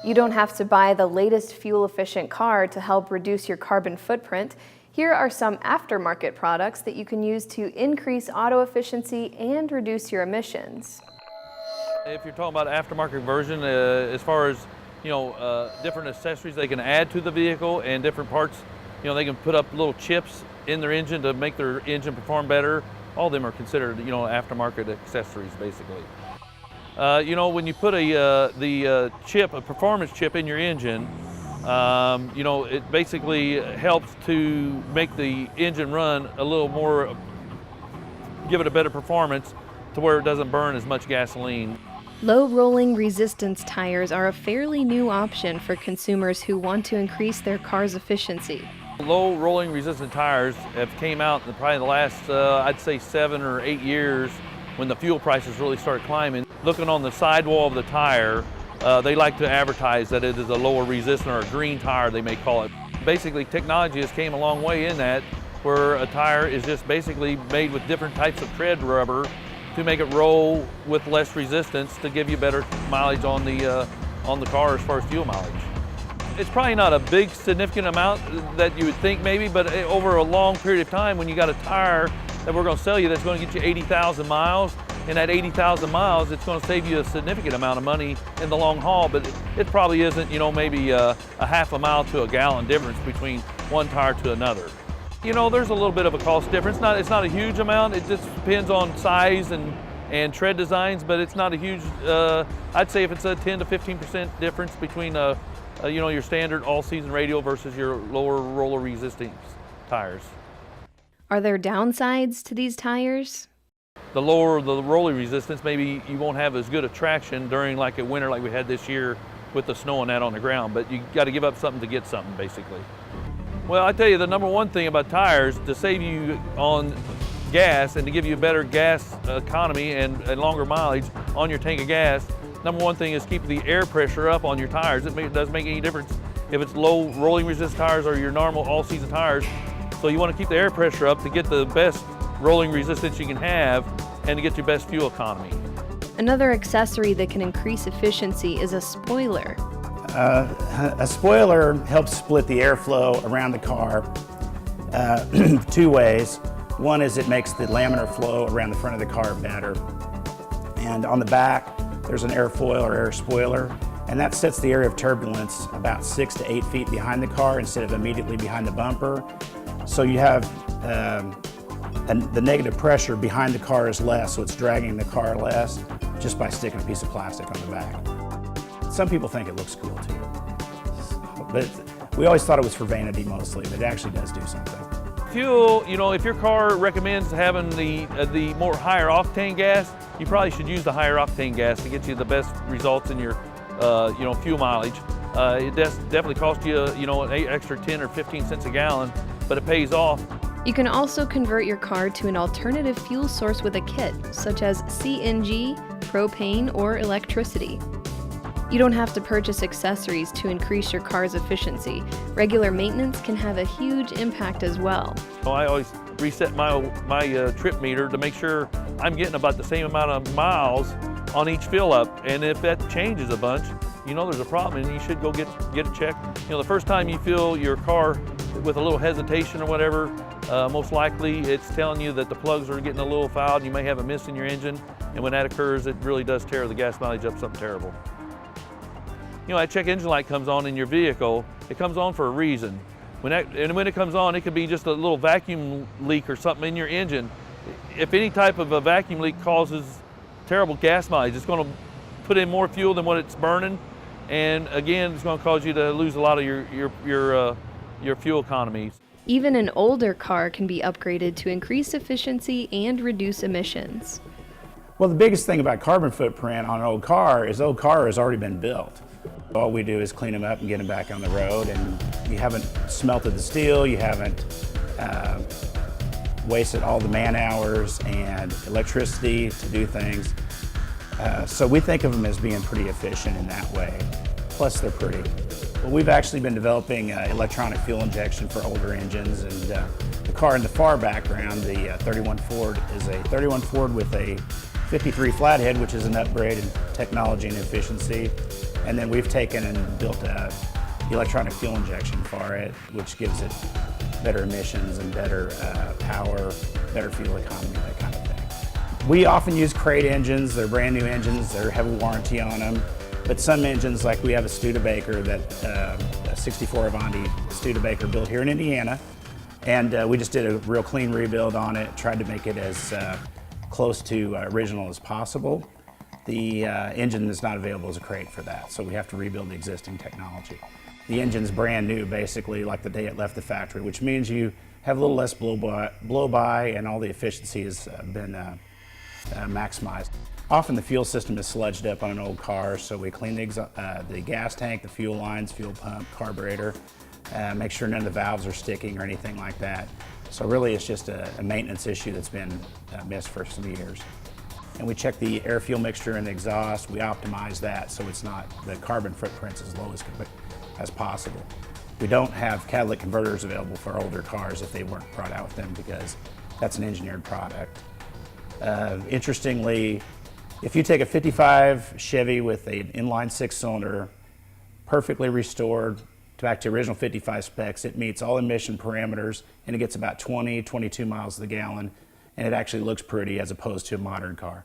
You don't have to buy the latest fuel-efficient car to help reduce your carbon footprint. Here are some aftermarket products that you can use to increase auto efficiency and reduce your emissions. If you're talking about aftermarket version, as far as different accessories they can add to the vehicle and different parts, they can put up little chips in their engine to make their engine perform better. All of them are considered aftermarket accessories basically. When you put a performance chip in your engine, it basically helps to make the engine run a little more, give it a better performance to where it doesn't burn as much gasoline. Low rolling resistance tires are a fairly new option for consumers who want to increase their car's efficiency. Low rolling resistant tires have came out in probably the last, I'd say 7 or 8 years when the fuel prices really started climbing. Looking on the sidewall of the tire, they like to advertise that it is a lower resistant or a green tire, they may call it. Basically, technology has came a long way in that, where a tire is just basically made with different types of tread rubber to make it roll with less resistance to give you better mileage on the car as far as fuel mileage. It's probably not a big significant amount that you would think maybe, but over a long period of time when you got a tire that we're going to sell you that's going to get you 80,000 miles, and that 80,000 miles, it's going to save you a significant amount of money in the long haul, but it probably isn't, maybe a half a mile to a gallon difference between one tire to another. There's a little bit of a cost difference. It's not a huge amount. It just depends on size and tread designs, but it's not a huge, I'd say if it's a 10 to 15% difference between your standard all-season radial versus your lower roller resistance tires. Are there downsides to these tires? The lower the roller resistance, maybe you won't have as good a traction during like a winter like we had this year with the snow and that on the ground, but you got to give up something to get something basically. Well, I tell you, the number one thing about tires, to save you on gas and to give you a better gas economy and longer mileage on your tank of gas, number one thing is keep the air pressure up on your tires. It doesn't make any difference if it's low rolling resistance tires or your normal all-season tires. So you want to keep the air pressure up to get the best rolling resistance you can have and to get your best fuel economy. Another accessory that can increase efficiency is a spoiler. A spoiler helps split the airflow around the car 2 ways. One is it makes the laminar flow around the front of the car better. And on the back, there's an airfoil or air spoiler, and that sets the area of turbulence about 6 to 8 feet behind the car instead of immediately behind the bumper. So you have the negative pressure behind the car is less, so it's dragging the car less just by sticking a piece of plastic on the back. Some people think it looks cool too, but we always thought it was for vanity mostly, but it actually does do something. Fuel, if your car recommends having the more higher octane gas, you probably should use the higher octane gas to get you the best results in your fuel mileage. It definitely costs you an extra 10 or 15 cents a gallon, but it pays off. You can also convert your car to an alternative fuel source with a kit, such as CNG, propane, or electricity. You don't have to purchase accessories to increase your car's efficiency. Regular maintenance can have a huge impact as well. I always reset my trip meter to make sure I'm getting about the same amount of miles on each fill up, and if that changes a bunch, there's a problem and you should go get it checked. The first time you fill your car with a little hesitation or whatever, most likely it's telling you that the plugs are getting a little fouled and you may have a miss in your engine, and when that occurs, it really does tear the gas mileage up something terrible. That check engine light comes on in your vehicle, it comes on for a reason. When it comes on, it could be just a little vacuum leak or something in your engine. If any type of a vacuum leak causes terrible gas mileage, it's going to put in more fuel than what it's burning, and again, it's going to cause you to lose a lot of your fuel economies. Even an older car can be upgraded to increase efficiency and reduce emissions. Well, the biggest thing about carbon footprint on an old car is the old car has already been built. All we do is clean them up and get them back on the road, and you haven't smelted the steel, you haven't wasted all the man hours and electricity to do things. So we think of them as being pretty efficient in that way. Plus they're pretty. Well, we've actually been developing electronic fuel injection for older engines, and the car in the far background, the 31 Ford, is a 31 Ford with a 53 flathead, which is an upgrade in technology and efficiency. And then we've taken and built a electronic fuel injection for it, which gives it better emissions and better power, better fuel economy, that kind of thing. We often use crate engines. They're brand new engines. They're heavy warranty on them. But some engines, like we have a Studebaker, a 64 Avanti Studebaker built here in Indiana. And we just did a real clean rebuild on it, tried to make it as close to original as possible. The engine is not available as a crate for that, so we have to rebuild the existing technology. The engine's brand new, basically, like the day it left the factory, which means you have a little less blow by and all the efficiency has been maximized. Often the fuel system is sludged up on an old car, so we clean the gas tank, the fuel lines, fuel pump, carburetor, make sure none of the valves are sticking or anything like that. So really it's just a maintenance issue that's been missed for some years. And we check the air-fuel mixture in the exhaust. We optimize that so it's not, the carbon footprint's as low as possible. We don't have catalytic converters available for older cars if they weren't brought out with them, because that's an engineered product. Interestingly, if you take a 55 Chevy with an inline 6-cylinder, perfectly restored back to original 55 specs, it meets all emission parameters and it gets about 20, 22 miles to the gallon, and it actually looks pretty as opposed to a modern car.